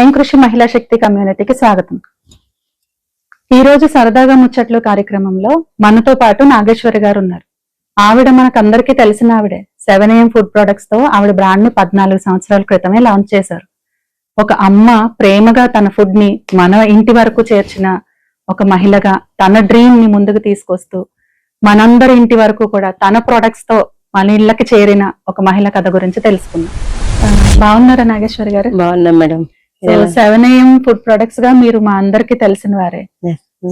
స్వయం కృషి మహిళా శక్తి కమ్యూనిటీకి స్వాగతం. ఈ రోజు సరదాగా ముచ్చట్లు కార్యక్రమంలో మనతో పాటు నాగేశ్వరి గారు ఉన్నారు. ఆవిడ మనకందరికీ తెలిసిన ఆవిడే. 7am ఫుడ్ ప్రొడక్ట్స్ తో ఆవిడ బ్రాండ్ ని 14 సంవత్సరాల క్రితమే లాంచ్ చేశారు. ఒక అమ్మ ప్రేమగా తన ఫుడ్ ని మన ఇంటి వరకు చేర్చిన ఒక మహిళగా తన డ్రీమ్ ని ముందుకు తీసుకొస్తూ మనందరి ఇంటి వరకు కూడా తన ప్రొడక్ట్స్ తో మన ఇళ్ళకి చేరిన ఒక మహిళ కథ గురించి తెలుసుకుందాం. బాగున్నారా నాగేశ్వరి గారు? బాగున్నాం మేడం. 7am ఫుడ్ ప్రొడక్ట్స్ గా మీరు మా అందరికి తెలిసిన వారే.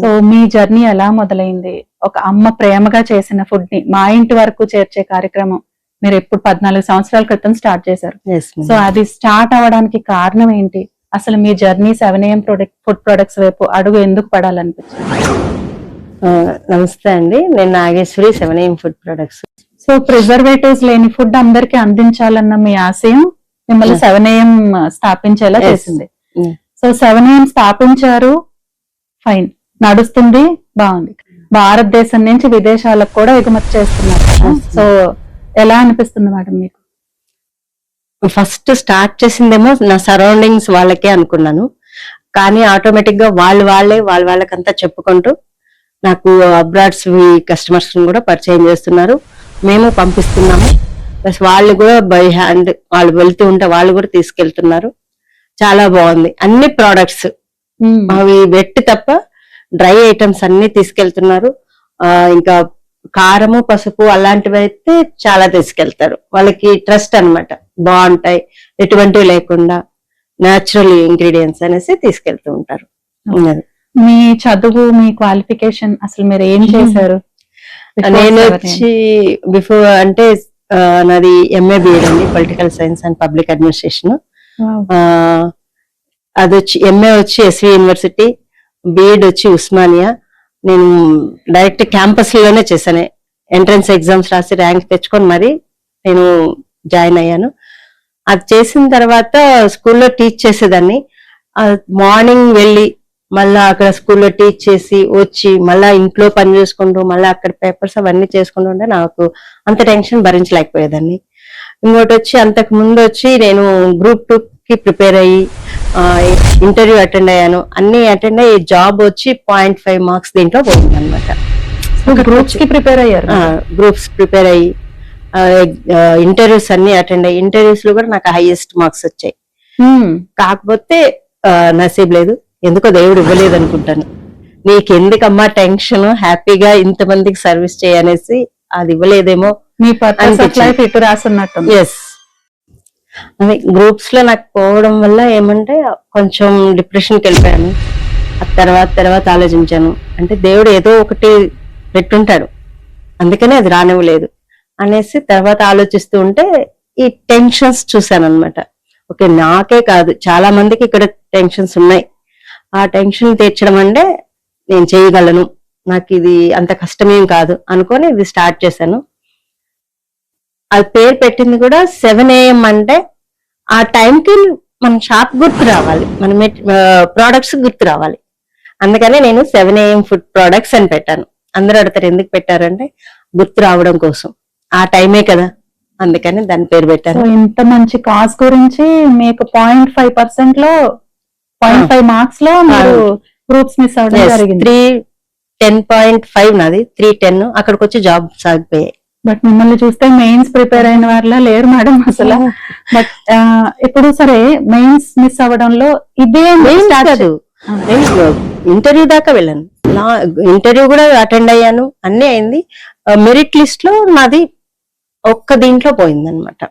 సో మీ జర్నీ ఎలా మొదలైంది? ఒక అమ్మ ప్రేమగా చేసిన ఫుడ్ ని మా ఇంటి వరకు చేర్చే కార్యక్రమం మీరు ఎప్పుడు 14 సంవత్సరాల క్రితం స్టార్ట్ చేశారు. సో అది స్టార్ట్ అవడానికి కారణం ఏంటి? అసలు మీ జర్నీ 7am ఫుడ్ ప్రొడక్ట్స్ వైపు అడుగు ఎందుకు పడాలనిపించింది? నమస్తే అండి, నేను Nageshwari, 7am food products. So preservatives లేని ఫుడ్ అందరికి అందించాలన్న మీ ఆశయం మిమ్మల్ని 7am స్థాపించేలా చేసింది. సో 7am స్థాపించారు, ఫైన్, నడుస్తుంది, బాగుంది. భారతదేశం నుంచి విదేశాలకు కూడా ఎగుమతి చేస్తున్నారు. సో ఎలా అనిపిస్తుంది మేడం మీకు? ఫస్ట్ స్టార్ట్ చేసిందేమో నా సరౌండింగ్స్ వాళ్ళకే అనుకున్నాను, కానీ ఆటోమేటిక్ గా వాళ్ళకంతా చెప్పుకుంటూ నాకు అబ్రాడ్స్ కస్టమర్స్ కూడా పరిచయం చేస్తున్నారు, మేము పంపిస్తున్నాము. ప్లస్ వాళ్ళు కూడా బై హ్యాండ్ వాళ్ళు వెళ్తూ ఉంటే వాళ్ళు కూడా తీసుకెళ్తున్నారు. చాలా బాగుంది. అన్ని ప్రోడక్ట్స్ అవి వెట్టి తప్ప డ్రై ఐటమ్స్ అన్ని తీసుకెళ్తున్నారు. ఇంకా కారము, పసుపు అలాంటివి అయితే చాలా తీసుకెళ్తారు. వాళ్ళకి ట్రస్ట్ అన్నమాట, బాగుంటాయి, ఎటువంటివి లేకుండా న్యాచురల్ ఇంగ్రీడియంట్స్ అనేసి తీసుకెళ్తూ ఉంటారు. మీ చదువు, మీ క్వాలిఫికేషన్, అసలు మీరు ఏం చేశారు? నేను వచ్చి బిఫోర్ అంటే నాది MA BEd అండి, political science and public administration. అది వచ్చి MA వచ్చి SV యూనివర్సిటీ, BEd వచ్చి ఉస్మానియా. నేను డైరెక్ట్ క్యాంపస్ లోనే చేశాను. ఎంట్రన్స్ ఎగ్జామ్స్ రాసి ర్యాంక్ తెచ్చుకొని మరి నేను జాయిన్ అయ్యాను. అది చేసిన తర్వాత స్కూల్లో టీచ్ చేసేదాన్ని. మార్నింగ్ వెళ్ళి మళ్ళా అక్కడ స్కూల్లో టీచ్ చేసి వచ్చి మళ్ళా ఇంట్లో పని చేసుకుంటూ మళ్ళీ అక్కడ పేపర్స్ అవన్నీ చేసుకుంటూ ఉంటే నాకు అంత టెన్షన్ భరించలేకపోయేదాన్ని. ఇంకోటి వచ్చి అంతకు ముందు వచ్చి నేను Group 2 కి ప్రిపేర్ అయ్యి ఇంటర్వ్యూ అటెండ్ అయ్యాను. అన్ని అటెండ్ అయ్యి జాబ్ వచ్చి 0.5 మార్క్స్ దీంట్లో పోయింది అనమాట. గ్రూప్స్ కి ప్రిపేర్ అయ్యారు? గ్రూప్స్ ప్రిపేర్ అయ్యి ఇంటర్వ్యూస్ అన్ని అటెండ్ అయ్యి ఇంటర్వ్యూస్ లో కూడా నాకు హైయెస్ట్ మార్క్స్ వచ్చాయి. కాకపోతే నసీబ్ లేదు, ఎందుకో దేవుడు ఇవ్వలేదు అనుకుంటాను. నీకెందుకమ్మా టెన్షన్, హ్యాపీగా ఇంతమందికి సర్వీస్ చేయనేసి అది ఇవ్వలేదేమో. మీ పర్పస్ ఆఫ్ లైఫ్ ఇటు రాసున్నట్టు. ఎస్, అదే గ్రూప్స్ లో నాకు పోవడం వల్ల ఏమంటే కొంచెం డిప్రెషన్కి వెళ్ళిపోయాను. ఆ తర్వాత ఆలోచించాను, అంటే దేవుడు ఏదో ఒకటి పెట్టుంటాడు, అందుకనే అది రానివ్వలేదు అనేసి తర్వాత ఆలోచిస్తూ ఉంటే ఈ టెన్షన్స్ చూసాను అనమాట. ఓకే, నాకే కాదు చాలా మందికి ఇక్కడ టెన్షన్స్ ఉన్నాయి. ఆ టెన్షన్ తీర్చడం అంటే నేను చేయగలను, నాకు ఇది అంత కష్టమేం కాదు అనుకొని ఇది స్టార్ట్ చేశాను. అది పేరు పెట్టింది కూడా 7am అంటే ఆ టైంకి మన షాప్ గుర్తు రావాలి, మన ప్రోడక్ట్స్ గుర్తు రావాలి. అందుకనే నేను 7am ఫుడ్ ప్రొడక్ట్స్ అని పెట్టాను. అందరూ అడతారు ఎందుకు పెట్టారంటే గుర్తు రావడం కోసం, ఆ టైమే కదా, అందుకని దాని పేరు పెట్టాను. ఇంత మంచి కాజ్ గురించి మీకు 0.5% లో 0.5 మార్క్స్ లో మీరు గ్రూప్స్ మిస్ అవ్వడం జరిగింది. 310.5 నాది, 310 అక్కడికి వచ్చి జాబ్ సాగిపోయాయి. బట్ మిమ్మల్ని చూస్తే మెయిన్స్ ప్రిపేర్ అయిన వాళ్ళ లేరు మేడం అసలు. బట్ ఇప్పుడు సరే, మెయిన్స్ మిస్ అవ్వడంలో ఇదే కాదు, ఇంటర్వ్యూ దాకా వెళ్ళాను, ఇంటర్వ్యూ కూడా అటెండ్ అయ్యాను, అన్ని అయింది. మెరిట్ లిస్ట్ లో నాది ఒక్క దీంట్లో పోయింది అనమాట.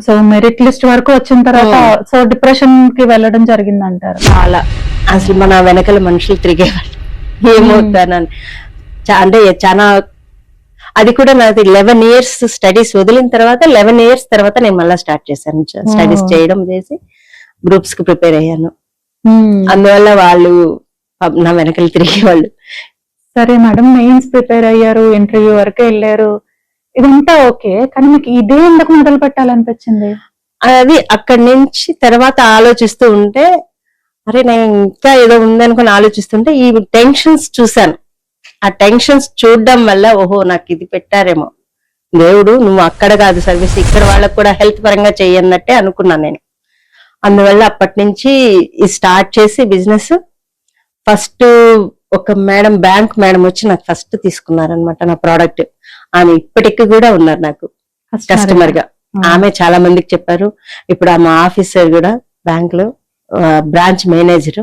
సో మెరిట్ లిస్ట్ వరకు వచ్చిన తర్వాత సో డిప్రెషన్ కి వెళ్ళడం జరిగింది అంటారు. చాలా అసలు మన వెనకల మనుషులు తిరిగేవాళ్ళు, ఏమవుతానని. అంటే చాలా, అది కూడా నాది 11 years స్టడీస్ వదిలిన తర్వాత 11 years తర్వాత నేను మళ్ళీ స్టార్ట్ చేశాను స్టడీస్ చేయడం, చేసి గ్రూప్స్ కి ప్రిపేర్ అయ్యాను. అందువల్ల వాళ్ళు నా వెనకలు తిరిగేవాళ్ళు. సరే మేడం, మెయిన్స్ ప్రిపేర్ అయ్యారు, ఇంటర్వ్యూ వరకు వెళ్ళారు, ఇదంతా ఓకే, కానీ మీకు ఇదే ఎందుకు మొదలు పెట్టాలనిపించింది? అది అక్కడి నుంచి తర్వాత ఆలోచిస్తూ ఉంటే, అరే నేను ఇంకా ఏదో ఉందనుకుని ఆలోచిస్తుంటే ఈ టెన్షన్స్ చూశాను. ఆ టెన్షన్స్ చూడడం వల్ల ఓహో నాకు ఇది పెట్టారేమో దేవుడు, నువ్వు అక్కడ కాదు సర్వీస్, ఇక్కడ వాళ్ళకు కూడా హెల్త్ పరంగా చెయ్యన్నట్టే అనుకున్నాను నేను. అందువల్ల అప్పటి నుంచి ఈ స్టార్ట్ చేసి బిజినెస్ ఫస్ట్ ఒక బ్యాంక్ మేడం వచ్చి నాకు ఫస్ట్ తీసుకున్నారనమాట నా ప్రోడక్ట్. ఆమె ఇప్పటికి కూడా ఉన్నారు నాకు కస్టమర్ గా. ఆమె చాలా మందికి చెప్పారు. ఇప్పుడు ఆమె ఆఫీసర్ కూడా బ్యాంక్ లో బ్రాంచ్ మేనేజర్.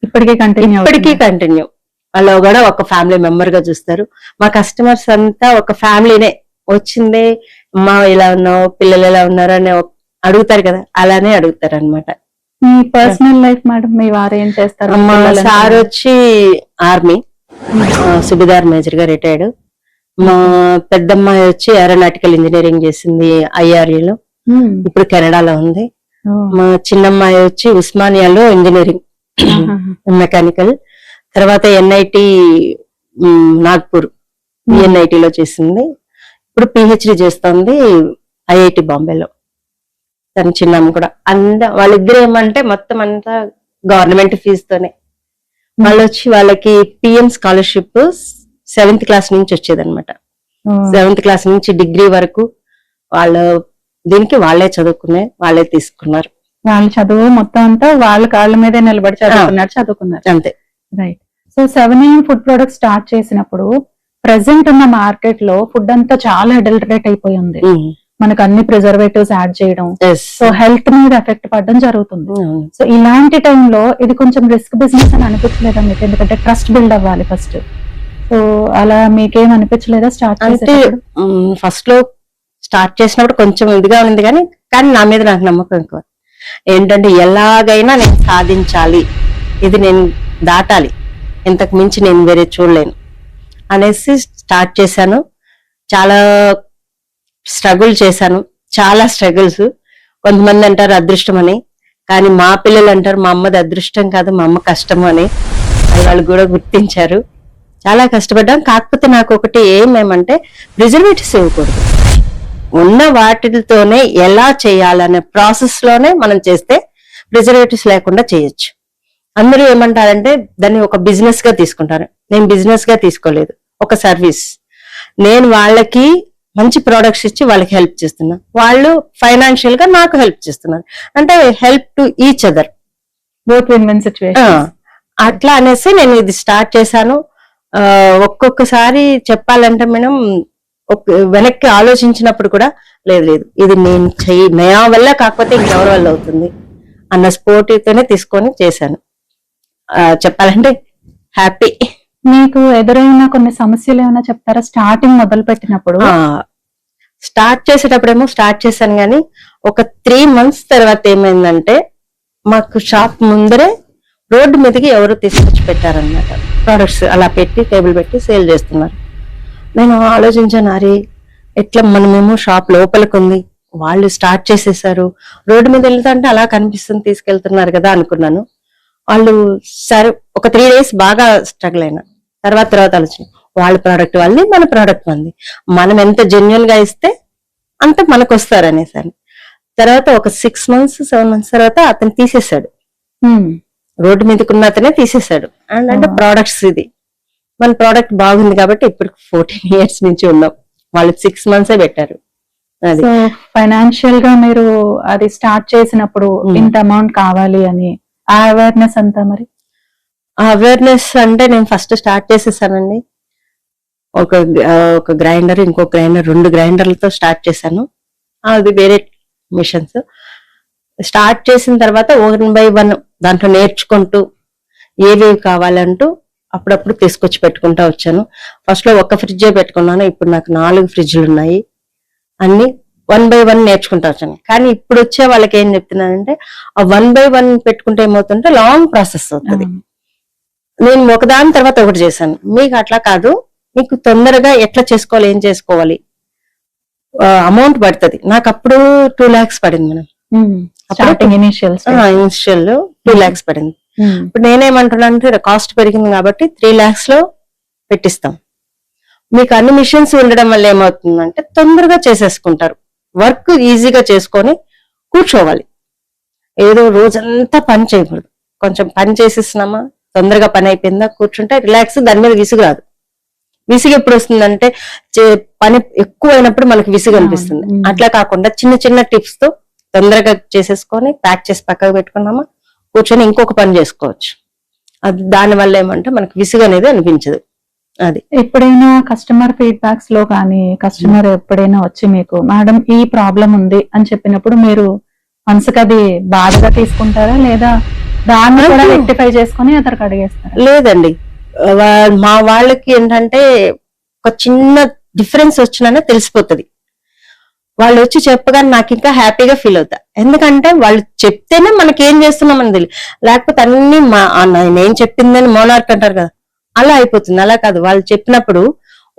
ఇప్పటికీ కంటిన్యూ వాళ్ళు కూడా ఒక ఫ్యామిలీ మెంబర్ గా చూస్తారు. మా కస్టమర్స్ అంతా ఒక ఫ్యామిలీనే. వచ్చిందే అమ్మా ఇలా ఉన్నావు, పిల్లలు ఎలా ఉన్నారు అని అడుగుతారు కదా, అలానే అడుగుతారు అనమాట. మీ పర్సనల్ లైఫ్ మేడం, మీ వారు ఏం చేస్తారు? మా సార్ వచ్చి ఆర్మీ సుబేదార్ మేజర్ గా రిటైర్డ్. మా పెద్దమ్మాయి వచ్చి ఏరోనాటికల్ ఇంజనీరింగ్ చేసింది IRU, ఇప్పుడు కెనడాలో ఉంది. మా చిన్నమ్మాయి వచ్చి ఉస్మానియాలో ఇంజనీరింగ్ మెకానికల్, తర్వాత NIT నాగ్పూర్ NIT లో చేసింది. ఇప్పుడు PhD చేస్తుంది IIT బాంబేలో. తన చిన్నమ్మ కూడా వాళ్ళిద్దరు ఏమంటే మొత్తం అంతా గవర్నమెంట్ ఫీజుతోనే. వాళ్ళు వచ్చి వాళ్ళకి PM స్కాలర్షిప్ 7th క్లాస్ నుంచి వచ్చేదన్నమాట. 7th క్లాస్ నుంచి డిగ్రీ వరకు వాళ్ళు దీనికి వాళ్ళే చదువుకునే వాళ్ళే తీసుకున్నారు. వాళ్ళ చదువు మొత్తం అంతా వాళ్ళ కాళ్ళ మీదే నిలబడి చదువుకున్నారు అంతే. Right. So 7am food product start చేసినప్పుడు ప్రెసెంట్ ఉన్న మార్కెట్ లో ఫుడ్ అంతా చాలా అడల్టరేట్ అయిపోయి ఉంది. మనకు అన్ని ప్రిజర్వేటివ్స్ యాడ్ చేయడం, సో హెల్త్ మీద ఎఫెక్ట్ పడడం జరుగుతుంది. సో ఇలాంటి టైంలో ఇది కొంచెం రిస్క్ బిజినెస్ అని అనిపించలేదా మీకు? ఎందుకంటే ట్రస్ట్ బిల్డ్ అవ్వాలి ఫస్ట్. సో అలా మీకేం అనిపించలేదా స్టార్ట్ అంటే ఫస్ట్ లో స్టార్ట్ చేసినప్పుడు కొంచెం ఇదిగా ఉంది, కానీ నా మీద నాకు నమ్మకం ఎక్కువ. ఏంటంటే ఎలాగైనా నేను సాధించాలి, ఇది నేను దాటాలి, ఇంతకు మించి నేను వేరే చూడలేను అనేసి స్టార్ట్ చేశాను. చాలా స్ట్రగుల్ చేశాను, చాలా స్ట్రగుల్స్. కొంతమంది అంటారు అదృష్టం అని, కానీ మా పిల్లలు అంటారు మా అమ్మది అదృష్టం కాదు, మా అమ్మ కష్టం అని. అది వాళ్ళు కూడా గుర్తించారు. చాలా కష్టపడ్డాం. కాకపోతే నాకు ఒకటి ఏమేమంటే ప్రిజర్వేటివ్స్ ఇవ్వకూడదు. ఉన్న వాటితోనే ఎలా చేయాలనే ప్రాసెస్ లోనే మనం చేస్తే ప్రిజర్వేటివ్స్ లేకుండా చేయొచ్చు. అందరూ ఏమంటారంటే దాన్ని ఒక బిజినెస్ గా తీసుకుంటారు. నేను బిజినెస్ గా తీసుకోలేదు, ఒక సర్వీస్. నేను వాళ్ళకి మంచి ప్రోడక్ట్స్ ఇచ్చి వాళ్ళకి హెల్ప్ చేస్తున్నా, వాళ్ళు ఫైనాన్షియల్ గా నాకు హెల్ప్ చేస్తున్నారు. అంటే help to each other, both win-win situation. అట్లా అనేసి నేను ఇది స్టార్ట్ చేశాను. ఒక్కొక్కసారి చెప్పాలంటే మనం వెనక్కి ఆలోచించినప్పుడు కూడా లేదు ఇది నేను నా వల్ల కాకపోతే ఇంకెవరి వల్ల అవుతుంది అన్న స్పోర్టివ్తోనే తీసుకొని చేశాను. చెప్పాలంటే హ్యాపీ. మీకు ఎదురైన కొన్ని సమస్యలు ఏమైనా చెప్తారా స్టార్టింగ్ మొదలు పెట్టినప్పుడు? స్టార్ట్ చేసేటప్పుడేమో స్టార్ట్ చేశాను, కానీ ఒక 3 months తర్వాత ఏమైందంటే మాకు షాప్ ముందరే రోడ్డు మీదకి ఎవరు తీసుకొచ్చి పెట్టారనమాట. ప్రొడక్ట్స్ అలా పెట్టి టేబుల్ పెట్టి సేల్ చేస్తున్నారు. నేను ఆలోచించాను, అరే ఎట్లా మనమేమో షాప్ లోపలికి ఉంది, వాళ్ళు స్టార్ట్ చేసేసారు, రోడ్డు మీద వెళ్తుంటే అలా కనిపిస్తుంది, తీసుకెళ్తున్నారు కదా అనుకున్నాను. వాళ్ళు సరే ఒక 3 days బాగా స్ట్రగుల్ అయినా. తర్వాత ఆలోచన, వాళ్ళ ప్రోడక్ట్ వాళ్ళది, మన ప్రోడక్ట్ మంది, మనం ఎంత జెన్యున్ గా ఇస్తే అంత మనకు వస్తారు అనేసారి. తర్వాత ఒక 6 months 7 months తర్వాత అతను తీసేశాడు, రోడ్డు మీదకున్న అతనే తీసేశాడు. అండ్ అంటే ప్రోడక్ట్స్ ఇది మన ప్రోడక్ట్ బాగుంది కాబట్టి ఇప్పుడు 14 years నుంచి ఉన్నాం. వాళ్ళు 6 months పెట్టారు. అది ఫైనాన్షియల్ గా మీరు అది స్టార్ట్ చేసినప్పుడు ఇంత అమౌంట్ కావాలి అని ఆ అవేర్నెస్ అంతా మరి? అవేర్నెస్ అంటే నేను ఫస్ట్ స్టార్ట్ చేసేసానండి. ఒక గ్రైండర్, ఇంకో గ్రైండర్, 2 గ్రైండర్లతో స్టార్ట్ చేశాను. అది వేరే మిషన్స్. స్టార్ట్ చేసిన తర్వాత 1 by 1 దాంట్లో నేర్చుకుంటూ ఏవేవి కావాలంటూ అప్పుడప్పుడు తీసుకొచ్చి పెట్టుకుంటా వచ్చాను. ఫస్ట్ లో ఒక ఫ్రిడ్జే పెట్టుకున్నాను, ఇప్పుడు నాకు 4 ఫ్రిడ్జ్లు ఉన్నాయి. అన్ని 1 by 1 నేర్చుకుంటా వచ్చాను. కానీ ఇప్పుడు వచ్చే వాళ్ళకి ఏం చెప్తున్నానంటే ఆ 1 by 1 పెట్టుకుంటే ఏమవుతుంటే లాంగ్ ప్రాసెస్ అవుతుంది. నేను ఒకదాని తర్వాత ఒకటి చేశాను. మీకు అట్లా కాదు, మీకు తొందరగా ఎట్లా చేసుకోవాలి, ఏం చేసుకోవాలి, అమౌంట్ పడుతుంది. నాకు అప్పుడు 2 lakhs పడింది మేడం. ఇనిషియల్ 2 lakhs పడింది. ఇప్పుడు నేనేమంటున్నానంటే కాస్ట్ పెరిగింది కాబట్టి 3 lakhs లో పెట్టిస్తాం. మీకు అన్ని మిషన్స్ ఉండడం వల్ల ఏమవుతుందంటే తొందరగా చేసేసుకుంటారు. వర్క్ ఈజీగా చేసుకొని కూర్చోవాలి. ఏదో రోజంతా పని చేయకూడదు. కొంచెం పని చేసేస్తున్నామా, తొందరగా పని అయిపోయిందా, కూర్చుంటే రిలాక్స్. దాని మీద విసుగు రాదు. విసుగు ఎప్పుడు వస్తుందంటే పని ఎక్కువ అయినప్పుడు మనకి విసుగు అనిపిస్తుంది. అట్లా కాకుండా చిన్న చిన్న టిప్స్ తో తొందరగా చేసేసుకొని ప్యాక్ చేసి పక్కకు పెట్టుకున్నామా, కూర్చొని ఇంకొక పని చేసుకోవచ్చు. అది దాని వల్ల ఏమంటే మనకు విసుగు అనేది అనిపించదు. అది ఎప్పుడైనా కస్టమర్ ఫీడ్బ్యాక్స్ లో కానీ కస్టమర్ ఎప్పుడైనా వచ్చి మీకు మేడం ఈ ప్రాబ్లం ఉంది అని చెప్పినప్పుడు మీరు మనసుకు అది బాధగా తీసుకుంటారా, లేదా దాన్ని కూడా రెక్టిఫై చేసుకుని అతనికి అడిగేస్తారా? లేదండి, మా వాళ్ళకి ఏంటంటే ఒక చిన్న డిఫరెన్స్ వచ్చినా తెలిసిపోతుంది. వాళ్ళు వచ్చి చెప్పగానే నాకు ఇంకా హ్యాపీగా ఫీల్ అవుతా. ఎందుకంటే వాళ్ళు చెప్తేనే మనకి ఏం చేస్తున్నామని తెలియదు. లేకపోతే అన్ని నేను చెప్పిందని మోనార్క్ అంటారు కదా, అలా అయిపోతుంది. అలా కాదు, వాళ్ళు చెప్పినప్పుడు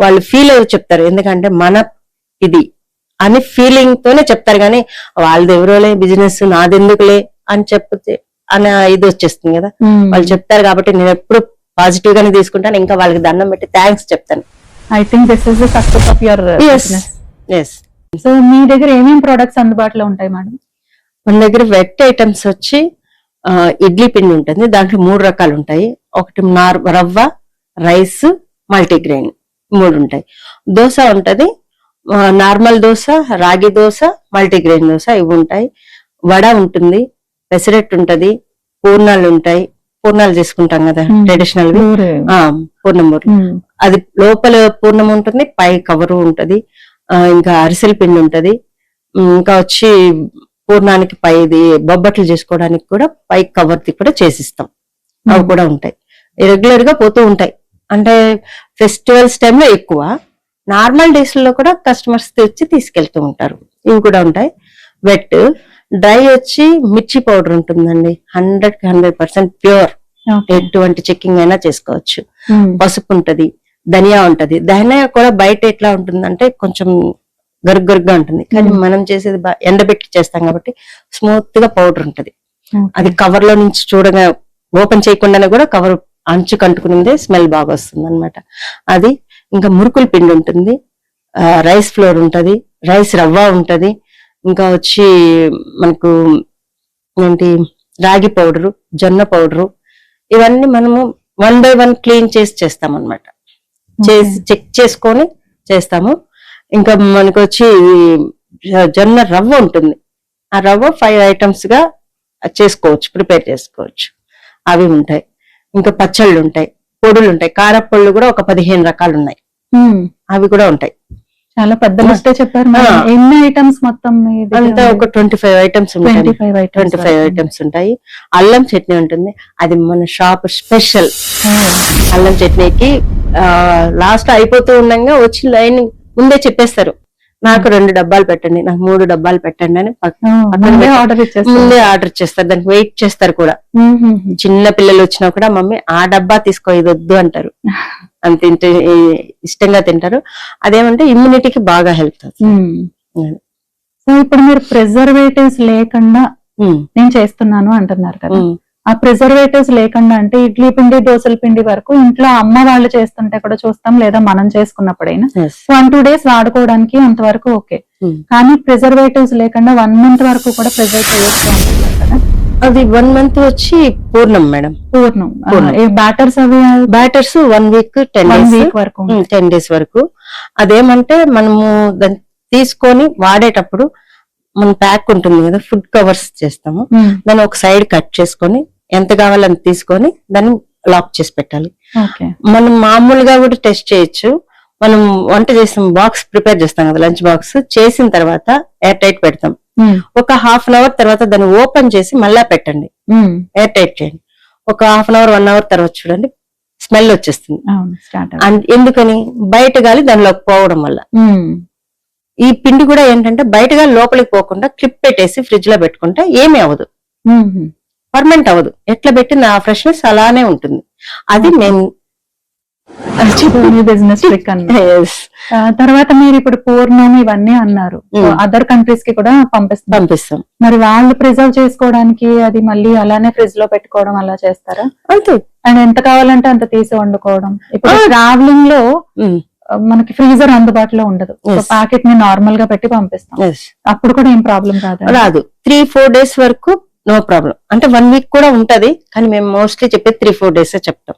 వాళ్ళు ఫీల్ అయ్యి చెప్తారు. ఎందుకంటే మన ఇది అని ఫీలింగ్ తోనే చెప్తారు. కానీ వాళ్ళది ఎవరోలే బిజినెస్ నాదెందుకులే అని చెప్తే అనే ఇది వచ్చేస్తుంది కదా. వాళ్ళు చెప్తారు కాబట్టి నేను ఎప్పుడు పాజిటివ్ గానే తీసుకుంటాను. ఇంకా వాళ్ళకి దండం పెట్టి థ్యాంక్స్ చెప్తాను. I think this is the success of your business. Yes. So మీ దగ్గర ఏమేమి ప్రొడక్ట్స్ అందుబాటులో ఉంటాయి మేడం? మన దగ్గర వెట్ ఐటమ్స్ వచ్చి ఇడ్లీ పిండి ఉంటుంది. దాంట్లో 3 రకాలు ఉంటాయి. ఒకటి రవ్వ, రైస్, మల్టీగ్రెయిన్ 3 ఉంటాయి. దోశ ఉంటది, నార్మల్ దోశ, రాగి దోశ, మల్టీగ్రెయిన్ దోశ ఇవి ఉంటాయి. వడ ఉంటుంది, పెసరెట్ ఉంటది, పూర్ణాలు ఉంటాయి. పూర్ణాలు చేసుకుంటాం కదా ట్రెడిషనల్ పూర్ణమూరు, అది లోపల పూర్ణం ఉంటుంది, పై కవరు ఉంటది. ఇంకా అరిసెల పిండి ఉంటది. ఇంకా వచ్చి పూర్ణానికి పైది బొబ్బట్లు చేసుకోవడానికి కూడా పై కవర్ది కూడా చేసిస్తాం. అవి కూడా ఉంటాయి. రెగ్యులర్ గా పోతూ ఉంటాయి. అంటే ఫెస్టివల్స్ టైంలో ఎక్కువ, నార్మల్ డేస్ లో కూడా కస్టమర్స్ తెచ్చి తీసుకెళ్తూ ఉంటారు. ఇవి కూడా ఉంటాయి. వెట్ డ్రై వచ్చి మిర్చి పౌడర్ ఉంటుందండి, 100% ప్యూర్. ఎటువంటి చెక్కింగ్ అయినా చేసుకోవచ్చు. పసుపు ఉంటది, ధనియా ఉంటది. ధనియా కూడా బయట ఎట్లా ఉంటుందంటే కొంచెం గరుగ్గా ఉంటుంది, కానీ మనం చేసేది ఎండబెట్టి చేస్తాం కాబట్టి స్మూత్ గా పౌడర్ ఉంటది. అది కవర్ లో నుంచి చూడగా ఓపెన్ చేయకుండానే కూడా కవర్ అంచు కంటుకునిందే స్మెల్ బాగా వస్తుంది అనమాట. అది ఇంకా మురుకుల పిండి ఉంటుంది, రైస్ ఫ్లోర్ ఉంటది, రైస్ రవ్వ ఉంటది. ఇంకా వచ్చి మనకు ఏంటి రాగి పౌడరు, జొన్న పౌడరు, ఇవన్నీ మనము 1 by 1 క్లీన్ చేసి చేస్తాం అనమాట. చేసి చెక్ చేసుకొని చేస్తాము. ఇంకా మనకు వచ్చి జొన్న రవ్వ ఉంటుంది, ఆ రవ్వ 5 ఐటమ్స్ గా చేసుకోవచ్చు, ప్రిపేర్ చేసుకోవచ్చు. అవి ఉంటాయి. ఇంకా పచ్చళ్ళు ఉంటాయి, పొడులు ఉంటాయి, కారపళ్ళు కూడా ఒక 15 రకాలు ఉన్నాయి, అవి కూడా ఉంటాయి. చాలా పెద్ద లిస్టే చెప్పారు. ఎన్ని ఐటమ్స్ మొత్తం? అంతా ఒక 25 ఐటమ్స్ ఉంటాయి. 25 ఐటమ్స్ ఉంటాయి. అల్లం చట్నీ ఉంటుంది, అది మన షాప్ స్పెషల్. అల్లం చట్నీకి లాస్ట్ అయిపోతూ ఉండగా వచ్చి లైన్ ముందే చెప్పేస్తారు, నాకు 2 డబ్బాలు పెట్టండి, నాకు 3 డబ్బాలు పెట్టండి అని ముందే ఆర్డర్ ఇచ్చేస్తారు. దానికి వెయిట్ చేస్తారు కూడా. చిన్న పిల్లలు వచ్చినా కూడా మమ్మీ ఆ డబ్బా తీసుకో, ఇది వద్దు అంటారు. అంత ఇష్టంగా తింటారు. అదేమంటే ఇమ్యూనిటీకి బాగా హెల్ప్ అవుతుంది. సో ఇప్పుడు మీరు ప్రిజర్వేటివ్స్ లేకుండా నేను చేస్తున్నాను అంటున్నారు కదా, ఆ ప్రిజర్వేటివ్స్ లేకుండా అంటే ఇడ్లీ పిండి, దోశల పిండి వరకు ఇంట్లో అమ్మ వాళ్ళు చేస్తుంటే కూడా చూస్తాం, లేదా మనం చేసుకున్నప్పుడైనా 1-2 days వాడుకోవడానికి అంతవరకు ఓకే. కానీ ప్రిజర్వేటివ్స్ లేకుండా 1 month వరకు కూడా ప్రిజర్వ్ చేయొచ్చు అంటున్నారు కదా. అది 1 month వచ్చి పూర్ణం మేడం. పూర్ణం బ్యాటర్స్, అవి బ్యాటర్స్ 1 week 10 days వరకు. అదేమంటే మనము దాన్ని తీసుకొని వాడేటప్పుడు మన ప్యాక్ ఉంటుంది కదా, ఫుడ్ కవర్స్ చేస్తాము, దాన్ని ఒక సైడ్ కట్ చేసుకొని ఎంత కావాలని తీసుకొని దాన్ని లాక్ చేసి పెట్టాలి. మనం మామూలుగా కూడా టెస్ట్ చేయొచ్చు. మనం వంట చేస్తాం, బాక్స్ ప్రిపేర్ చేస్తాం కదా, లంచ్ బాక్స్ చేసిన తర్వాత ఎయిర్ టైట్ పెడతాం. ఒక 1/2 hour తర్వాత దాన్ని ఓపెన్ చేసి మళ్ళా పెట్టండి, ఎయిర్ టైట్ చేయండి. ఒక 1/2 hour 1 hour తర్వాత చూడండి స్మెల్ వచ్చేస్తుంది. ఎందుకని? బయట గాలి దానిలోకి పోవడం వల్ల. ఈ పిండి కూడా ఏంటంటే బయటగా లోపలికి పోకుండా క్లిప్ పెట్టేసి ఫ్రిడ్జ్ లో పెట్టుకుంటే ఏమీ అవ్వదు, పర్మనెంట్ అవ్వదు. ఎట్లా పెట్టిన ఆ ఫ్రెష్నెస్ అలానే ఉంటుంది. అది మేము బిజినెస్ ట్రిక్ అన్నమాట. తర్వాత మీరు ఇప్పుడు పూర్ణం ఇవన్నీ అన్నారు, అదర్ కంట్రీస్ కి కూడా పంపిస్తాం. మరి వాళ్ళు ప్రిజర్వ్ చేసుకోవడానికి అది మళ్ళీ అలానే ఫ్రిడ్జ్ లో పెట్టుకోవడం అలా చేస్తారా? అంతే. అండ్ ఎంత కావాలంటే అంత తీసి వండుకోవడం. ఇప్పుడు ట్రావెలింగ్ లో మనకి ఫ్రీజర్ అందుబాటులో ఉండదు, ప్యాకెట్ ని నార్మల్ గా పెట్టి పంపిస్తాం, అప్పుడు కూడా ఏం ప్రాబ్లం రాదు. 3-4 days వరకు నో ప్రాబ్లం. అంటే 1 week కూడా ఉంటది, కానీ మేము మోస్ట్లీ చెప్పేది 3-4 days చెప్తాం.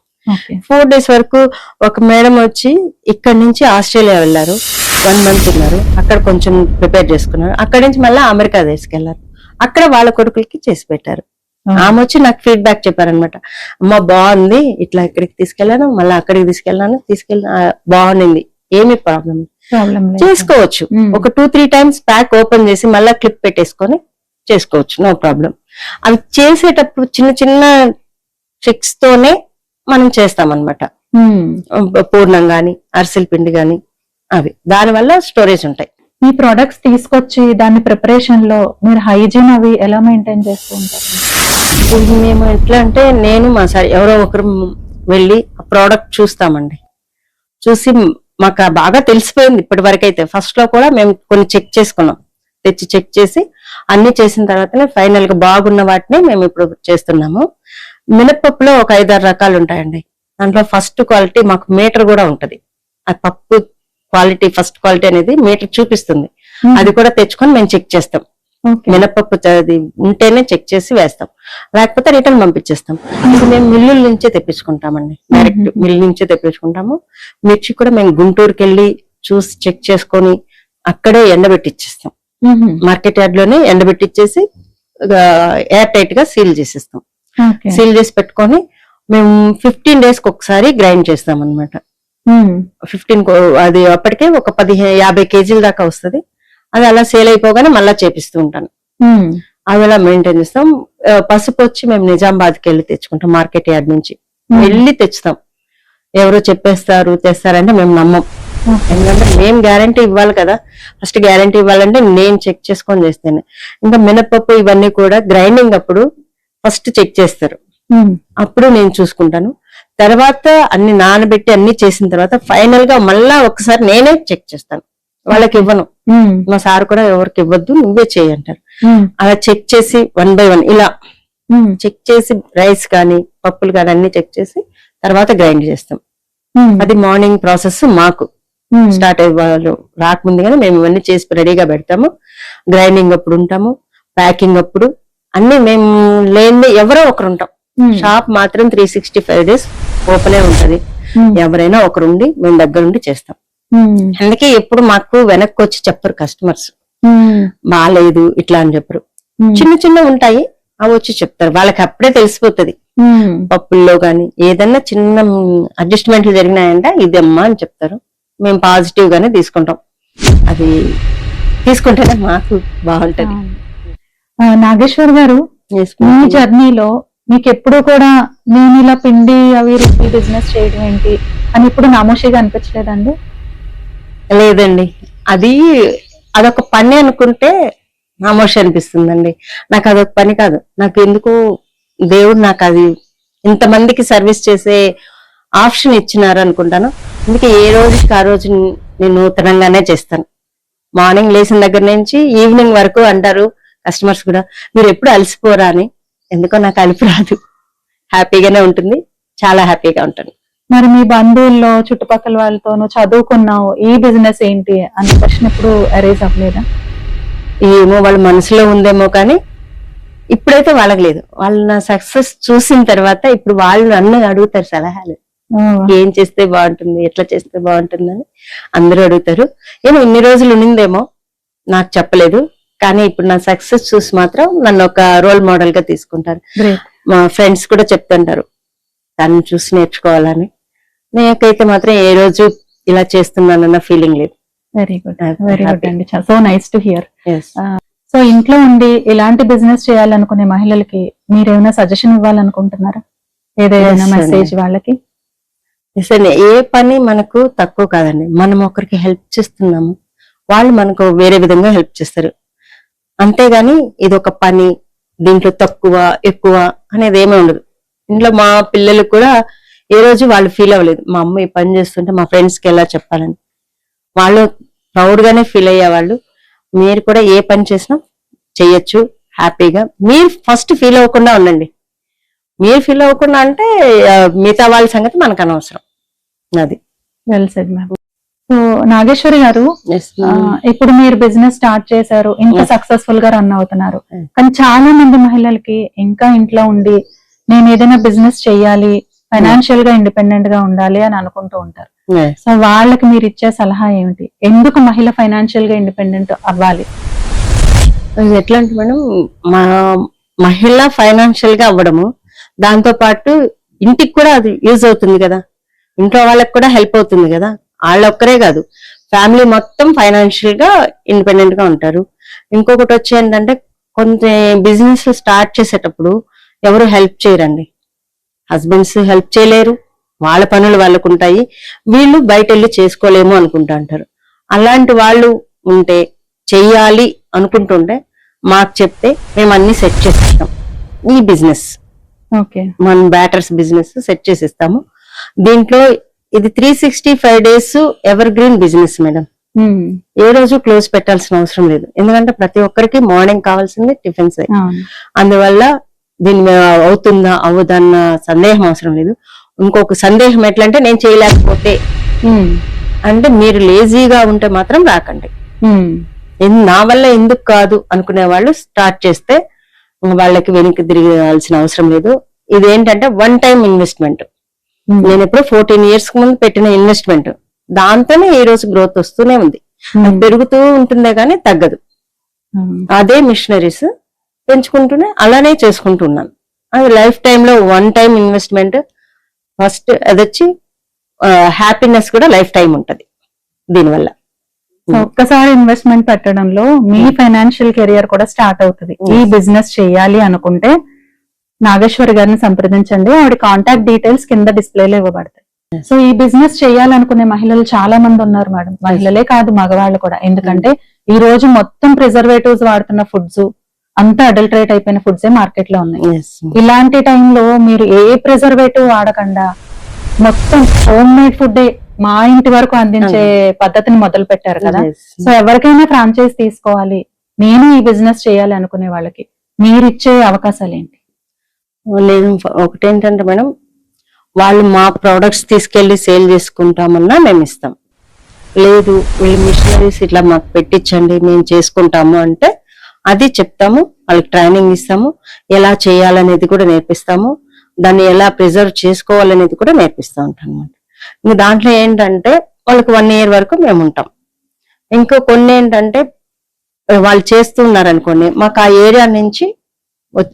4 days వరకు ఒక మేడం వచ్చి ఇక్కడ నుంచి ఆస్ట్రేలియా వెళ్ళారు, 1 month ఉన్నారు, అక్కడ కొంచెం ప్రిపేర్ చేసుకున్నారు. అక్కడి నుంచి మళ్ళీ అమెరికా తీసుకెళ్లారు. అక్కడ వాళ్ళ కొడుకులకి చేసి పెట్టారు. ఆమె వచ్చి నాకు ఫీడ్బ్యాక్ చెప్పారనమాట, అమ్మ బాగుంది, ఇట్లా ఇక్కడికి తీసుకెళ్ళాను, మళ్ళీ అక్కడికి తీసుకెళ్ళి బాగుంది, ఏమి ప్రాబ్లం చేసుకోవచ్చు. ఒక 2-3 టైమ్స్ ప్యాక్ ఓపెన్ చేసి మళ్ళీ క్లిప్ పెట్టేసుకొని చేసుకోవచ్చు, నో ప్రాబ్లం. అవి చేసేటప్పుడు చిన్న చిన్న ట్రిక్స్ తోనే మనం చేస్తామన్నమాట. పూర్ణం గాని అరిసెల పిండి గాని అవి దానివల్ల స్టోరేజ్ ఉంటాయి. ఈ ప్రొడక్ట్స్ తీసుకొచ్చి దాని ప్రిపరేషన్ లో మీరు హైజీన్ అవి ఎలా మెయింటైన్ చేస్తూ ఉంటారు? ఇది మేము ఎట్లా అంటే, నేను మా సార్ ఎవరో ఒకరు వెళ్ళి ఆ ప్రోడక్ట్ చూస్తామండి. చూసి మాకు బాగా తెలిసిపోయింది ఇప్పటి వరకు అయితే. ఫస్ట్ లో కూడా మేము కొన్ని చెక్ చేసుకున్నాం, తెచ్చి చెక్ చేసి అన్ని చేసిన తర్వాతనే ఫైనల్ గా బాగున్న వాటిని మేము ఇప్పుడు చేస్తున్నాము. మినపప్పులో ఒక 5-6 రకాలు ఉంటాయండి. దాంట్లో ఫస్ట్ క్వాలిటీ మాకు మీటర్ కూడా ఉంటది. ఆ పప్పు క్వాలిటీ ఫస్ట్ క్వాలిటీ అనేది మీటర్ చూపిస్తుంది. అది కూడా తెచ్చుకొని మేము చెక్ చేస్తాం. మినపప్పు అది ఉంటేనే చెక్ చేసి వేస్తాం, లేకపోతే రిటర్న్ పంపించేస్తాం. ఇది మేము మిల్లుల నుంచే తెప్పించుకుంటామండి, డైరెక్ట్ మిల్లు నుంచే తెప్పించుకుంటాము. మిర్చి కూడా మేము గుంటూరుకి వెళ్ళి చూసి చెక్ చేసుకొని అక్కడే ఎండబెట్టిచ్చేస్తాం. మార్కెట్ యార్డ్ లోనే ఎండబెట్టిచ్చేసి ఎయిర్ టైట్ గా సీల్ చేసేస్తాం. సీల్ చేసి పెట్టుకొని మేము 15 days కి ఒకసారి గ్రైండ్ చేస్తాం అనమాట. 15 అది అప్పటికే ఒక 50 kg దాకా వస్తుంది. అది అలా సేల్ అయిపోగానే మళ్ళా చేపిస్తూ ఉంటాను. అవి అలా మెయింటైన్ చేస్తాం. పసుపు వచ్చి మేము నిజామాబాద్కి వెళ్ళి తెచ్చుకుంటాం, మార్కెట్ యార్డ్ నుంచి వెళ్ళి తెచ్చుతాం. ఎవరో చెప్పేస్తారు తెస్తారంటే మేము నమ్మం. ఎందుకంటే మేము గ్యారంటీ ఇవ్వాలి కదా, ఫస్ట్ గ్యారంటీ ఇవ్వాలంటే నేను చెక్ చేసుకొని చేస్తాను. ఇంకా మినపప్పు ఇవన్నీ కూడా గ్రైండింగ్ అప్పుడు ఫస్ట్ చెక్ చేస్తారు, అప్పుడు నేను చూసుకుంటాను. తర్వాత అన్ని నానబెట్టి అన్ని చేసిన తర్వాత ఫైనల్ గా మళ్ళా ఒకసారి నేనే చెక్ చేస్తాను. వాళ్ళకి ఇవ్వను, మా సార్ కూడా ఎవరికి ఇవ్వద్దు, నువ్వే చేయంటారు. అలా చెక్ చేసి 1 by 1 ఇలా చెక్ చేసి రైస్ కానీ పప్పులు కానీ అన్ని చెక్ చేసి తర్వాత గ్రైండ్ చేస్తాం. అది మార్నింగ్ ప్రాసెస్. మాకు స్టార్ట్ అయ్యే వాళ్ళు రాకముందుగానే మేము ఇవన్నీ చేసి రెడీగా పెడతాము. గ్రైండింగ్ అప్పుడు ఉంటాము, ప్యాకింగ్ అప్పుడు అన్ని మేము లేని ఎవరో ఒకరు ఉంటాం. షాప్ మాత్రం 365 days ఓపెనే ఉంటది. ఎవరైనా ఒకరుండి మేము దగ్గరుండి చేస్తాం. అందుకే ఎప్పుడు మాకు వెనక్కి వచ్చి చెప్పరు కస్టమర్స్, బాగాలేదు ఇట్లా అని చెప్పరు. చిన్న చిన్న ఉంటాయి, అవి వచ్చి చెప్తారు. వాళ్ళకి అప్పుడే తెలిసిపోతుంది. పప్పుల్లో గాని ఏదన్నా చిన్న అడ్జస్ట్మెంట్లు జరిగినాయంటే ఇదమ్మా అని చెప్తారు. మేము పాజిటివ్ గానే తీసుకుంటాం. అది తీసుకుంటేనే మాకు బాగుంటది. నాగేశ్వర్ గారు, మీ జర్నీలో మీకు ఎప్పుడు కూడా నేను ఇలా పిండి అవి రుబ్బి బిజినెస్ చేయడం ఏంటి అని ఇప్పుడు నామోషిగా అనిపించలేదండి? లేదండి, అదొక పని అనుకుంటే నామోషి అనిపిస్తుందండి. నాకు అదొక పని కాదు. నాకు ఎందుకు దేవుడు నాకు అది ఇంతమందికి సర్వీస్ చేసే ఆప్షన్ ఇచ్చినారు అనుకుంటాను. అందుకే ఏ రోజుకి ఆ రోజు నేను నూతనంగానే చేస్తాను. మార్నింగ్ లేచిన దగ్గర నుంచి ఈవినింగ్ వరకు అంటారు కస్టమర్స్ కూడా, మీరు ఎప్పుడు అలసిపోరా అని. ఎందుకో నాకు అలిపి రాదు, హ్యాపీగానే ఉంటుంది, చాలా హ్యాపీగా ఉంటాను. మరి మీ బంధువుల్లో చుట్టుపక్కల వాళ్ళతోనూ చదువుకున్నావు ఈ బిజినెస్ ఏంటి అనే క్వశ్చన్ ఎప్పుడు అరైజ్ అవ్వలేదా? ఏమో వాళ్ళ మనసులో ఉందేమో, కానీ ఇప్పుడైతే వాళ్ళకి లేదు. వాళ్ళు నా సక్సెస్ చూసిన తర్వాత ఇప్పుడు వాళ్ళు నన్ను అడుగుతారు సలహాలు, ఏం చేస్తే బాగుంటుంది, ఎట్లా చేస్తే బాగుంటుంది అని అందరూ అడుగుతారు. ఏమో ఇన్ని రోజులు ఉండిందేమో నాకు చెప్పలేదు, కానీ ఇప్పుడు నా సక్సెస్ చూసి మాత్రం నన్ను ఒక రోల్ మోడల్ గా తీసుకుంటారు. మా ఫ్రెండ్స్ కూడా చెప్తుంటారు తను చూసి నేర్చుకోవాలని. నాకైతే మాత్రం ఏ రోజు ఇలా చేస్తున్నానన్న ఫీలింగ్ లేదు. వెరీ గుడ్, వెరీ గుడ్ అండి. So nice to hear. So ఇంట్లో ఉండి ఇలాంటి బిజినెస్ చేయాలనుకునే మహిళలకి మీరేమైనా సజెషన్ ఇవ్వాలనుకుంటున్నారా? ఏదైనా మెసేజ్ వాళ్ళకి? ఏ పని మనకు తక్కువ కాదండి. మనం ఒకరికి హెల్ప్ చేస్తున్నాము, వాళ్ళు మనకు వేరే విధంగా హెల్ప్ చేస్తారు. అంతేగాని ఇది ఒక పని, దీంట్లో తక్కువ ఎక్కువ అనేది ఏమీ ఉండదు. ఇంట్లో మా పిల్లలు కూడా ఏ రోజు వాళ్ళు ఫీల్ అవ్వలేదు, మా అమ్మ ఈ పని చేస్తుంటే మా ఫ్రెండ్స్ కి ఎలా చెప్పాలని. వాళ్ళు ప్రౌడ్ గానే ఫీల్ అయ్యేవాళ్ళు. మీరు కూడా ఏ పని చేసినా చెయ్యొచ్చు హ్యాపీగా. మీరు ఫస్ట్ ఫీల్ అవ్వకుండా ఉండండి. మీరు ఫీల్ అవ్వకుండా అంటే మిగతా వాళ్ళ సంగతి మనకు అనవసరం. అది well said ma'am. So Nageshwari గారు, ఇప్పుడు మీరు బిజినెస్ స్టార్ట్ చేశారు, ఇంకా సక్సెస్ఫుల్ గా రన్ అవుతున్నారు. కానీ చాలా మంది మహిళలకి ఇంకా ఇంట్లో ఉండి నేను ఏదైనా బిజినెస్ చెయ్యాలి, ఫైనాన్షియల్ గా ఇండిపెండెంట్ గా ఉండాలి అని అనుకుంటూ ఉంటారు. సో వాళ్ళకి మీరు ఇచ్చే సలహా ఏమిటి? ఎందుకు మహిళ ఫైనాన్షియల్ గా ఇండిపెండెంట్ అవ్వాలి? అది ఎట్లా అంటే మేడం, మా మహిళ ఫైనాన్షియల్ గా అవ్వడము, దాంతో పాటు ఇంటికి కూడా అది యూజ్ అవుతుంది కదా, ఇంట్లో వాళ్ళకి కూడా హెల్ప్ అవుతుంది కదా, వాళ్ళొక్కరే కాదు ఫ్యామిలీ మొత్తం ఫైనాన్షియల్ గా ఇండిపెండెంట్ గా ఉంటారు. ఇంకొకటి వచ్చి ఏంటంటే కొంత బిజినెస్ స్టార్ట్ చేసేటప్పుడు ఎవరు హెల్ప్ చేయరండి, హస్బెండ్స్ హెల్ప్ చేయలేరు, వాళ్ళ పనులు వాళ్ళకు ఉంటాయి, వీళ్ళు బయట వెళ్ళి చేసుకోలేము అనుకుంటా అంటారు. అలాంటి వాళ్ళు ఉంటే, చెయ్యాలి అనుకుంటుంటే మాకు చెప్తే మేము అన్ని సెట్ చేసిస్తాం. ఈ బిజినెస్ ఓకే, మన బ్యాటర్స్ బిజినెస్ సెట్ చేసిస్తాము. దీంట్లో ఇది 365 days evergreen business madam. ఏ రోజు క్లోజ్ పెట్టాల్సిన అవసరం లేదు, ఎందుకంటే ప్రతి ఒక్కరికి మార్నింగ్ కావాల్సింది టిఫిన్స్. అందువల్ల దీన్ని అవుతుందా అవ్వదన్న సందేహం అవసరం లేదు. ఇంకొక సందేహం ఎట్లంటే నేను చేయలేకపోతే అంటే, మీరు లేజీగా ఉంటే మాత్రం రాకండి. నా వల్ల ఎందుకు కాదు అనుకునే వాళ్ళు స్టార్ట్ చేస్తే వాళ్ళకి వెనక్కి తిరగాల్సిన అవసరం లేదు. ఇదేంటంటే వన్ టైం ఇన్వెస్ట్మెంట్. నేను ఎప్పుడు 14 years ముందు పెట్టిన ఇన్వెస్ట్మెంట్, దాంతోనే ఈ రోజు గ్రోత్ వస్తూనే ఉంది. అది పెరుగుతూ ఉంటుందే కానీ తగ్గదు. అదే మిషనరీస్ పెంచుకుంటూనే అలానే చేసుకుంటున్నాను. అది లైఫ్ టైమ్ లో వన్ టైం ఇన్వెస్ట్మెంట్. ఫస్ట్ అదొచ్చి హ్యాపీనెస్ కూడా లైఫ్ టైం ఉంటది దీనివల్ల. ఒక్కసారి ఇన్వెస్ట్మెంట్ పెట్టడంలో మీ ఫైనాన్షియల్ కెరియర్ కూడా స్టార్ట్ అవుతుంది. ఈ బిజినెస్ చేయాలి అనుకుంటే నాగేశ్వరి గారిని సంప్రదించండి, ఆవిడ కాంటాక్ట్ డీటెయిల్స్ కింద డిస్ప్లేలో ఇవ్వబడతాయి. సో ఈ బిజినెస్ చేయాలనుకునే మహిళలు చాలా మంది ఉన్నారు మేడం, మహిళలే కాదు మగవాళ్ళు కూడా. ఎందుకంటే ఈ రోజు మొత్తం ప్రిజర్వేటివ్స్ వాడుతున్న ఫుడ్స్, అంతా అడల్టరేట్ అయిపోయిన ఫుడ్సే మార్కెట్ లో ఉన్నాయి. ఇలాంటి టైంలో మీరు ఏ ప్రిజర్వేటివ్ వాడకుండా మొత్తం హోమ్ మేడ్ ఫుడ్ మా ఇంటి వరకు అందించే పద్ధతిని మొదలు పెట్టారు కదా. సో ఎవరికైనా ఫ్రాంచైజ్ తీసుకోవాలి, నేను ఈ బిజినెస్ చేయాలి అనుకునే వాళ్ళకి మీరు ఇచ్చే అవకాశాలు ఏంటి? నేను ఒకటేంటంటే మేడం, వాళ్ళు మా ప్రొడక్ట్స్ తీసుకెళ్లి సేల్ చేసుకుంటామన్నా మేము ఇస్తాం. లేదు వీళ్ళు మిషనరీస్ ఇట్లా మాకు పెట్టించండి మేము చేసుకుంటాము అంటే అది చెప్తాము, వాళ్ళకి ట్రైనింగ్ ఇస్తాము, ఎలా చేయాలనేది కూడా నేర్పిస్తాము, దాన్ని ఎలా ప్రిజర్వ్ చేసుకోవాలనేది కూడా నేర్పిస్తూ ఉంటాం అనమాట. ఇంకా దాంట్లో ఏంటంటే వాళ్ళకి 1 year వరకు మేము ఉంటాం. ఇంకో కొన్ని ఏంటంటే వాళ్ళు చేస్తున్నారు అనుకోండి, మాకు ఆ ఏరియా నుంచి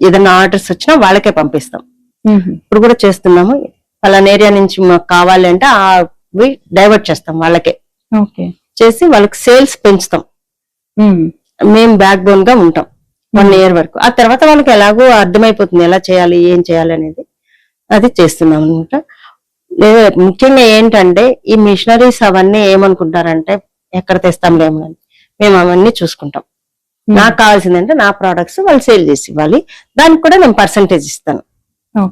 ఏదైనా ఆర్డర్స్ వచ్చినా వాళ్ళకే పంపిస్తాం. ఇప్పుడు కూడా చేస్తున్నాము, పలానా ఏరియా నుంచి మాకు కావాలి అంటే అవి డైవర్ట్ చేస్తాం వాళ్ళకే చేసి వాళ్ళకి సేల్స్ పెంచుతాం. మేము బ్యాక్ బోన్ గా ఉంటాం 1 year వరకు. ఆ తర్వాత వాళ్ళకి ఎలాగో అర్థమైపోతుంది ఎలా చేయాలి ఏం చేయాలి అనేది, అది చేస్తున్నాం అనమాట. ముఖ్యంగా ఏంటంటే ఈ మిషనరీస్ అవన్నీ ఏమనుకుంటారంటే ఎక్కడ తెస్తాంలేమో అని, మేము అవన్నీ చూసుకుంటాం. నాకు కావాల్సిందంటే నా ప్రోడక్ట్స్ వాళ్ళు సేల్ చేసి ఇవ్వాలి, దానికి కూడా నేను పర్సంటేజ్ ఇస్తాను.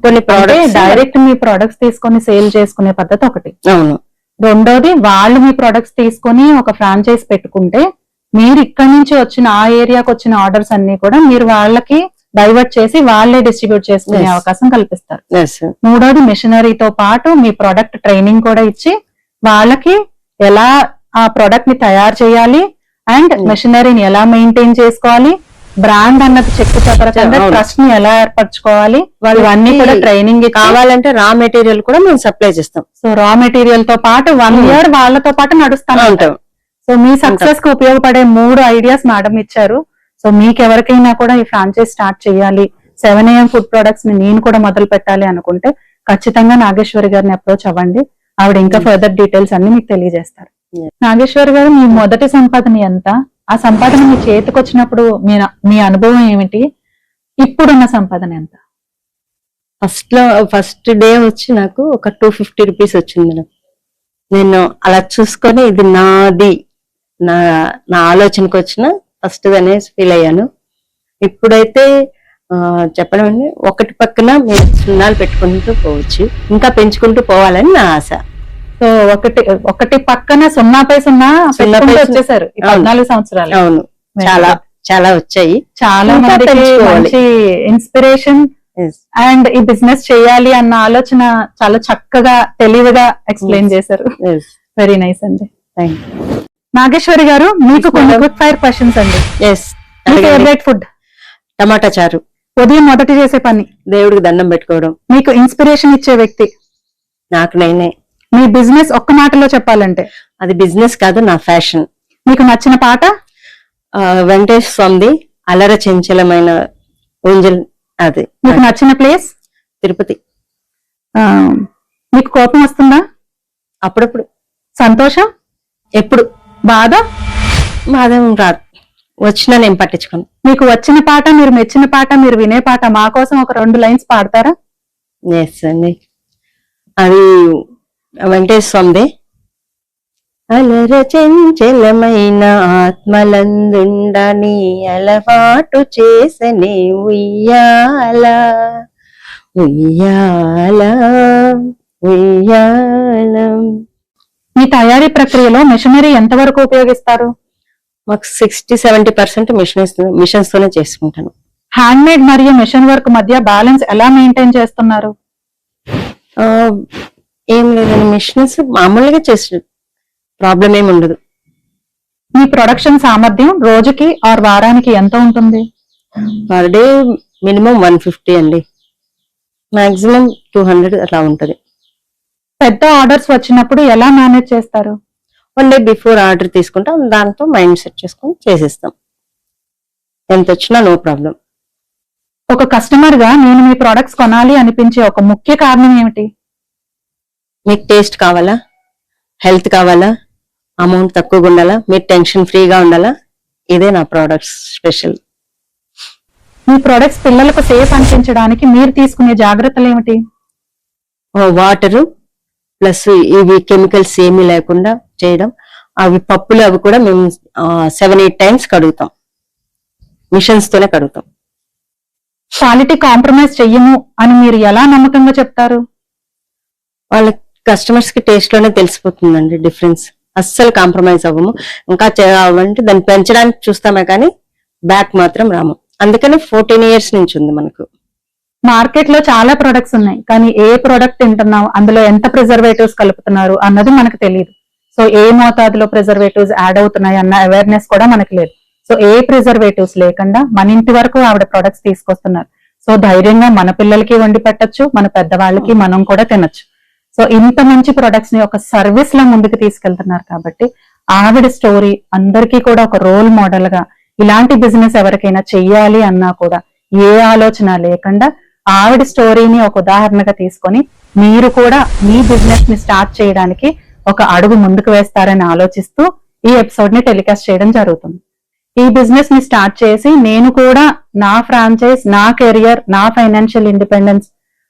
కొన్ని ప్రోడక్ట్స్ డైరెక్ట్ మీ ప్రొడక్ట్స్ తీసుకొని సేల్ చేసుకునే పద్ధతి ఒకటి. అవును. రెండోది వాళ్ళు మీ ప్రొడక్ట్స్ తీసుకొని ఒక ఫ్రాంచైజ్ పెట్టుకుంటే మీరు ఇక్కడ నుంచి వచ్చిన ఆ ఏరియాకి వచ్చిన ఆర్డర్స్ అన్ని కూడా మీరు వాళ్ళకి డైవర్ట్ చేసి వాళ్ళే డిస్ట్రిబ్యూట్ చేసుకునే అవకాశం కల్పిస్తారు. మూడోది మిషనరీతో పాటు మీ ప్రొడక్ట్ ట్రైనింగ్ కూడా ఇచ్చి వాళ్ళకి ఎలా ఆ ప్రొడక్ట్ ని తయారు చేయాలి అండ్ మెషినరీని ఎలా మెయింటైన్ చేసుకోవాలి, బ్రాండ్ అన్నది చెక్కు చెదరకుండా ట్రస్ట్ ని ఎలా ఏర్పరచుకోవాలి, ఇవన్నీ కూడా ట్రైనింగ్ కావాలంటే రా మెటీరియల్ కూడా మేము సప్లై చేస్తాం. సో రా మెటీరియల్ తో పాటు 1 year వాళ్ళతో పాటు నడుస్తానే ఉంటాం. సో మీ సక్సెస్ కు ఉపయోగపడే 3 ఐడియాస్ మేడం ఇచ్చారు. సో మీకు ఎవరికైనా కూడా ఈ ఫ్రాంచైజ్ స్టార్ట్ చేయాలి, 7am ఫుడ్ ప్రొడక్ట్స్ ని నేను కూడా మొదలు పెట్టాలి అనుకుంటే ఖచ్చితంగా నాగేశ్వరి గారిని అప్రోచ్ అవ్వండి, ఆవిడ ఇంకా ఫర్దర్ డీటెయిల్స్ అన్ని మీకు తెలియజేస్తారు. నాగేశ్వరి గారు, మీ మొదటి సంపాదన ఎంత? ఆ సంపాదన మీ చేతికి వచ్చినప్పుడు మీ అనుభవం ఏమిటి? ఇప్పుడున్న సంపాదన ఎంత? ఫస్ట్ డే వచ్చి నాకు ఒక 250 rupees వచ్చింది మేడం. నేను అలా చూసుకొని ఇది నాది, నా ఆలోచనకు వచ్చిన ఫస్ట్ అనేసి ఫీల్ అయ్యాను. ఇప్పుడైతే చెప్పడం అండి, ఒకటి పక్కన మీరు సున్నాలు పెట్టుకుంటూ పోవచ్చు, ఇంకా పెంచుకుంటూ పోవాలని నా ఆశ. సో ఒకటి పక్కన 0/0 వచ్చేసారు 14 సంవత్సరాలు. అవును, చాలా చాలా వచ్చాయి. చాలా మంచి ఇన్స్పిరేషన్ అండ్ ఈ బిజినెస్ చేయాలి అన్న ఆలోచన చాలా చక్కగా తెలివిగా ఎక్స్ప్లెయిన్ చేశారు. వెరీ నైస్ అండి. నాగేశ్వరి గారు, మీకు కొన్ని క్విక్ ఫైర్ క్వశ్చన్స్ అండి. Favourite food? టమాటా చారు. ఉదయం మొదటి చేసే పని? దేవుడికి దండం పెట్టుకోవడం. మీకు ఇన్స్పిరేషన్ ఇచ్చే వ్యక్తి? నాకు నేనే. మీ బిజినెస్ ఒక్క మాటలో చెప్పాలంటే? అది బిజినెస్ కాదు, నా ఫ్యాషన్. మీకు నచ్చిన పాట? వెంకటేష్ స్వామిది అలర చెంచలమైన ఊంజల్ అది మీకు నచ్చిన ప్లేస్ తిరుపతి. మీకు కోపం వస్తుందా? అప్పుడప్పుడు. సంతోషం? ఎప్పుడు. బాధ? బాధం రాదు, వచ్చినా నేను పట్టించుకోను. మీకు వచ్చిన పాట, మీరు మెచ్చిన పాట, మీరు వినే పాట మా కోసం ఒక 2 లైన్స్ పాడతారా? ఎస్ అండి, అది వెంకటేశ్వర స్వామిదే. అలర చెంచలమైన ఆత్మలందుండని అలవాటు చేసనే ఉయ్యాల ఉయ్యాల ఉయ్యాల. మీ తయారీ ప్రక్రియలో మెషినరీ ఎంతవరకు ఉపయోగిస్తారు? మాకు 60-70% మిషన్స్ తోనే చేసుకుంటాను. హ్యాండ్ మేడ్ మరియు మెషిన్ వర్క్ మధ్య బ్యాలెన్స్ ఎలా మెయింటైన్ చేస్తున్నారు? ఏం లేదండి, మిషన్స్ మామూలుగా చేసి ప్రాబ్లం ఏమి ఉండదు. మీ ప్రొడక్షన్ సామర్థ్యం రోజుకి ఆర్ వారానికి ఎంత ఉంటుంది? పర్ డే మినిమం 150 అండి, మాక్సిమం 200 అలా ఉంటది. పెద్ద ఆర్డర్స్ వచ్చినప్పుడు ఎలా మేనేజ్ చేస్తారు? 1 డే బిఫోర్ ఆర్డర్ తీసుకుంటాం, దాంతో మైండ్ సెట్ చేసుకొని చేసేస్తాం. ఎంత వచ్చినా నో ప్రాబ్లం. ఒక కస్టమర్ గా నేను మీ ప్రొడక్ట్స్ కొనాలి అనిపించే ఒక ముఖ్య కారణం ఏమిటి? మీకు టేస్ట్ కావాలా, హెల్త్ కావాలా, అమౌంట్ తక్కువగా ఉండాలా, మీరు టెన్షన్ ఫ్రీగా ఉండాలా, ఇదే నా ప్రొడక్ట్స్ స్పెషల్. మీ ప్రొడక్ట్స్ పిల్లలకు సేఫ్ అనిపించడానికి మీరు తీసుకునే జాగ్రత్తలు ఏమిటి? వాటర్ ప్లస్ ఇవి కెమికల్స్ ఏమీ లేకుండా చేయడం. అవి పప్పులు అవి కూడా మేము 7-8 టైమ్స్ కడుగుతాం, మిషన్స్ తోనే కడుగుతాం. క్వాలిటీ కాంప్రమైజ్ చెయ్యము అని మీరు ఎలా నమ్మకంగా చెప్తారు? వాళ్ళ కస్టమర్స్ కి టేస్ట్ లోనే తెలిసిపోతుందండి డిఫరెన్స్. అస్సలు కాంప్రమైజ్ అవ్వము. ఇంకా చేయాలంటే దాన్ని పెంచడానికి చూస్తామే కానీ బ్యాక్ మాత్రం రాము. అందుకని 14 years నుంచి ఉంది మనకు. మార్కెట్ లో చాలా ప్రొడక్ట్స్ ఉన్నాయి, కానీ ఏ ప్రొడక్ట్ తింటున్నాం, అందులో ఎంత ప్రిజర్వేటివ్స్ కలుపుతున్నారు అన్నది మనకు తెలియదు. సో ఏ మోతాదులో ప్రిజర్వేటివ్స్ యాడ్ అవుతున్నాయి అన్న అవేర్నెస్ కూడా మనకు లేదు. సో ఏ ప్రిజర్వేటివ్స్ లేకుండా మన ఇంటి వరకు ఆవిడ ప్రొడక్ట్స్ తీసుకొస్తున్నారు. సో ధైర్యంగా మన పిల్లలకి వండి పెట్టచ్చు, మన పెద్దవాళ్ళకి మనం కూడా తినొచ్చు. సో ఇంత మంచి ప్రొడక్ట్స్ ని ఒక సర్వీస్ లో ముందుకు తీసుకెళ్తున్నారు కాబట్టి ఆవిడ స్టోరీ అందరికీ కూడా ఒక రోల్ మోడల్ గా, ఇలాంటి బిజినెస్ ఎవరికైనా చెయ్యాలి అన్నా కూడా ఏ ఆలోచన లేకుండా ఆవిడ స్టోరీని ఒక ఉదాహరణగా తీసుకొని మీరు కూడా మీ బిజినెస్ ని స్టార్ట్ చేయడానికి ఒక అడుగు ముందుకు వేస్తారని ఆలోచిస్తూ ఈ ఎపిసోడ్ ని టెలికాస్ట్ చేయడం జరుగుతుంది. ఈ బిజినెస్ ని స్టార్ట్ చేసి నేను కూడా నా ఫ్రాంచైజ్, నా కెరియర్, నా ఫైనాన్షియల్ ఇండిపెండెన్స్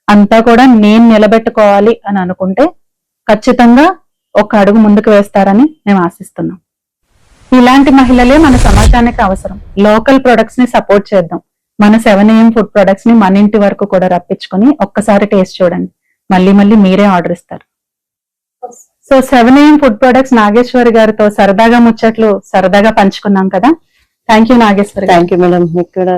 అంతా కూడా నేను నిలబెట్టుకోవాలి అని అనుకుంటే ఖచ్చితంగా ఒక అడుగు ముందుకు వేస్తారని మేము ఆశిస్తున్నాం. ఇలాంటి మహిళలే మన సమాజానికి అవసరం. లోకల్ ప్రొడక్ట్స్ ని సపోర్ట్ చేద్దాం. మన 7am ఫుడ్ ప్రొడక్ట్స్ ని మన ఇంటి వరకు కూడా రప్పించుకొని ఒక్కసారి టేస్ట్ చూడండి, మళ్ళీ మళ్ళీ మీరే ఆర్డర్ ఇస్తారు. So 7am food products Nageswari గారితో సరదాగా ముచ్చట్లు సరదాగా పంచుకున్నాం కదా. Thank you Nageswari. Thank you madam. మీకు కూడా